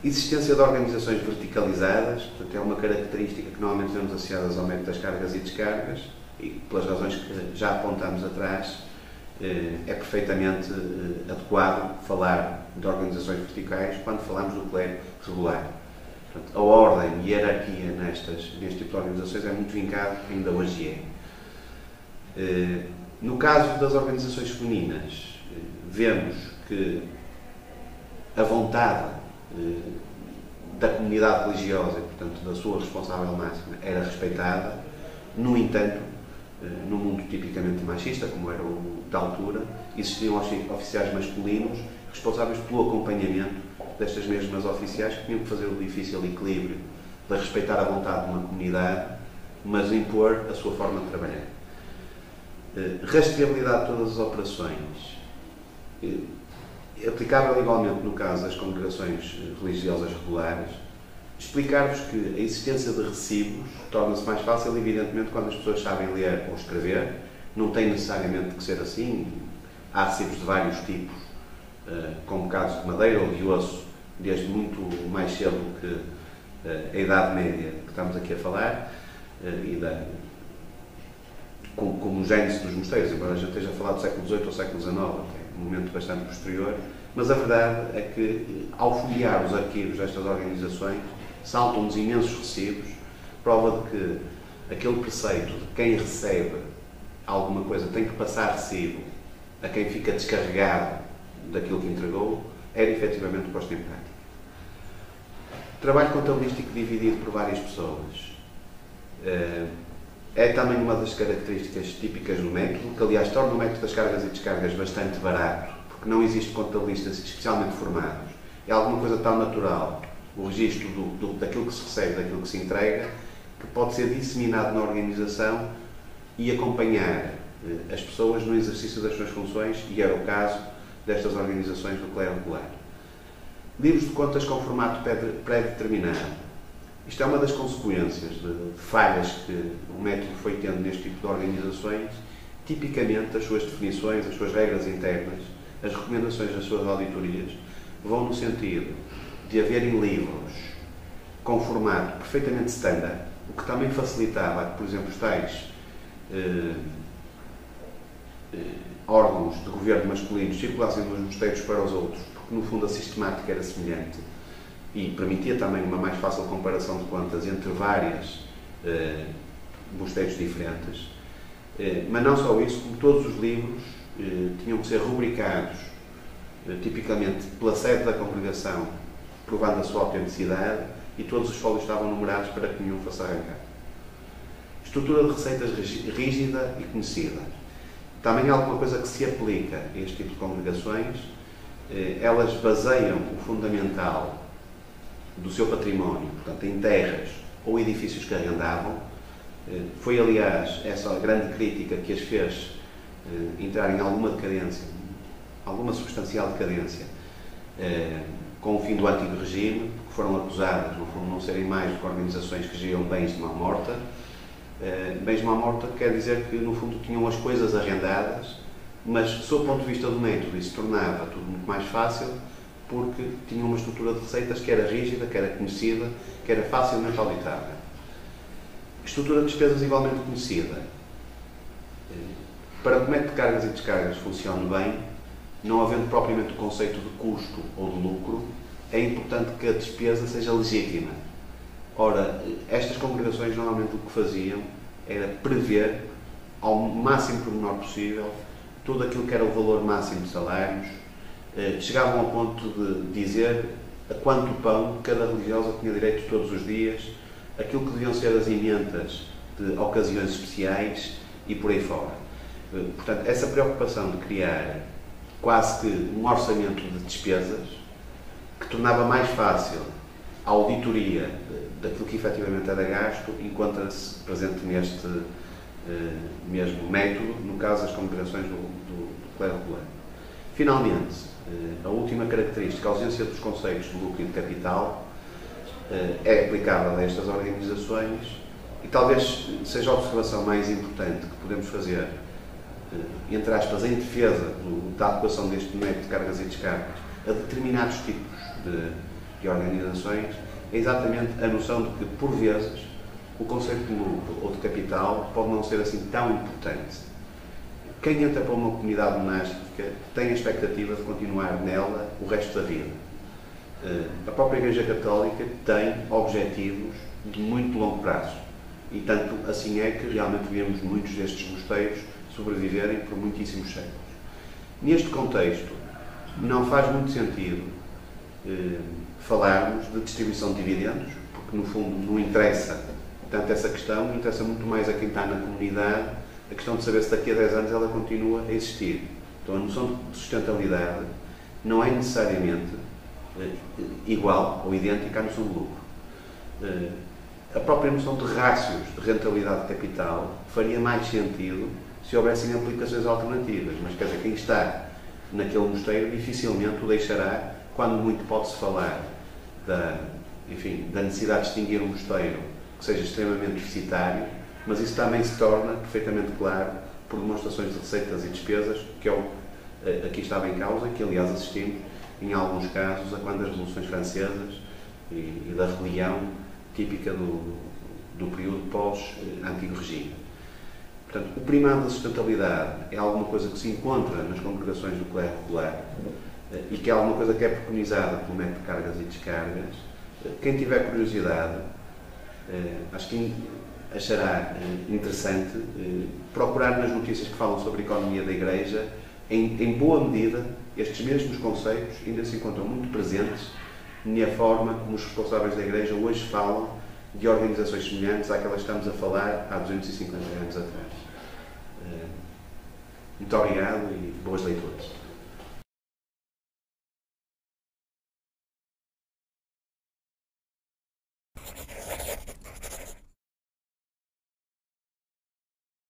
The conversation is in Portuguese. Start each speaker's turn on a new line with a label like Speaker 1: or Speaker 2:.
Speaker 1: Existência de organizações verticalizadas, portanto, é uma característica que normalmente vemos associadas ao método das cargas e descargas, e pelas razões que já apontamos atrás, é perfeitamente adequado falar de organizações verticais quando falamos do clero regular. Portanto, a ordem e a hierarquia neste tipo de organizações é muito vincado, ainda hoje é. No caso das organizações femininas, vemos que a vontade da comunidade religiosa, e, portanto, da sua responsável máxima, era respeitada. No entanto, no mundo tipicamente machista, como era o da altura, existiam oficiais masculinos responsáveis pelo acompanhamento destas mesmas oficiais, que tinham que fazer o difícil equilíbrio de respeitar a vontade de uma comunidade, mas impor a sua forma de trabalhar. Rastreabilidade de todas as operações, aplicável igualmente no caso das congregações religiosas regulares. Explicar-vos que a existência de recibos torna-se mais fácil, evidentemente, quando as pessoas sabem ler ou escrever. Não tem necessariamente que ser assim. Há recibos de vários tipos, com bocados de madeira ou de osso, desde muito mais cedo que a Idade Média que estamos aqui a falar, como o gênese dos mosteiros, embora a gente esteja a falar do século XVIII ou século XIX, um momento bastante posterior. Mas a verdade é que, ao folhear os arquivos destas organizações, saltam-nos imensos recibos, prova de que aquele preceito de quem recebe alguma coisa tem que passar recibo a quem fica descarregado daquilo que entregou, era efetivamente posto em prática. Trabalho contabilístico dividido por várias pessoas é também uma das características típicas do método, que aliás torna o método das cargas e descargas bastante barato, porque não existe contabilistas especialmente formados. É alguma coisa tão natural, o registro daquilo que se recebe, daquilo que se entrega, que pode ser disseminado na organização e acompanhar as pessoas no exercício das suas funções, e era o caso destas organizações do clero regular. Livros de contas com formato pré-determinado. Isto é uma das consequências de falhas que o método foi tendo neste tipo de organizações. Tipicamente, as suas definições, as suas regras internas, as recomendações das suas auditorias vão no sentido de haverem livros com formato perfeitamente standard, o que também facilitava que, por exemplo, os tais órgãos de governo masculinos circulassem dos mosteiros para os outros, porque no fundo a sistemática era semelhante e permitia também uma mais fácil comparação de contas entre várias mosteiros diferentes. Mas não só isso, como todos os livros tinham que ser rubricados, tipicamente pela sede da congregação, provando a sua autenticidade, e todos os fólios estavam numerados para que nenhum fosse arrancado. Estrutura de receitas rígida e conhecida. Também há alguma coisa que se aplica a este tipo de congregações. Elas baseiam o fundamental do seu património, portanto, em terras ou edifícios que arrendavam. Foi, aliás, essa a grande crítica que as fez entrar em alguma decadência, alguma substancial decadência, com o fim do antigo regime, que foram acusadas, no fundo, de não serem mais do que organizações que geriam bens de mão morta. Bens de mão morta quer dizer que, no fundo, tinham as coisas arrendadas, mas, sob o ponto de vista do método, isso tornava tudo muito mais fácil, porque tinham uma estrutura de receitas que era rígida, que era conhecida, que era facilmente auditável. Estrutura de despesas igualmente conhecida. Para que o método de cargas e descargas funcione bem, não havendo propriamente o conceito de custo ou de lucro, é importante que a despesa seja legítima. Ora, estas congregações normalmente o que faziam era prever, ao máximo pormenor possível, tudo aquilo que era o valor máximo de salários. Chegavam ao ponto de dizer a quanto pão cada religiosa tinha direito todos os dias, aquilo que deviam ser as emendas de ocasiões especiais e por aí fora. Portanto, essa preocupação de criar quase que um orçamento de despesas que tornava mais fácil a auditoria daquilo que efetivamente era gasto, encontra-se presente neste mesmo método, no caso das congregações do clero regular. Finalmente, a última característica, a ausência dos conceitos de lucro e de capital, é aplicável a estas organizações e talvez seja a observação mais importante que podemos fazer, entre aspas, em defesa da adequação deste método de cargas e descargas a determinados tipos de organizações, é exatamente a noção de que, por vezes, o conceito de lucro ou de capital pode não ser assim tão importante. Quem entra para uma comunidade monástica tem a expectativa de continuar nela o resto da vida. A própria Igreja Católica tem objetivos de muito longo prazo. E tanto assim é que realmente vemos muitos destes mosteiros sobreviverem por muitíssimos séculos. Neste contexto, não faz muito sentido falarmos de distribuição de dividendos, porque no fundo não interessa tanto essa questão, interessa muito mais a quem está na comunidade a questão de saber se daqui a 10 anos ela continua a existir. Então a noção de sustentabilidade não é necessariamente igual ou idêntica à noção de lucro. A própria noção de rácios de rentabilidade de capital faria mais sentido se houvessem aplicações alternativas, mas quer dizer, quem está naquele mosteiro dificilmente o deixará, quando muito pode-se falar da necessidade de distinguir um mosteiro que seja extremamente deficitário, mas isso também se torna perfeitamente claro por demonstrações de receitas e despesas, que aqui estava em causa, que aliás assistimos em alguns casos a quando as revoluções francesas e da rebelião típica do período pós-antigo regime. Portanto, o primado da sustentabilidade é alguma coisa que se encontra nas congregações do clero regular e que é alguma coisa que é preconizada pelo método de cargas e descargas. Quem tiver curiosidade, acho que achará interessante procurar nas notícias que falam sobre a economia da Igreja. Em boa medida, estes mesmos conceitos ainda se encontram muito presentes na forma como os responsáveis da Igreja hoje falam de organizações semelhantes àquelas que estamos a falar há 250 anos atrás. Muito obrigado e boas leituras.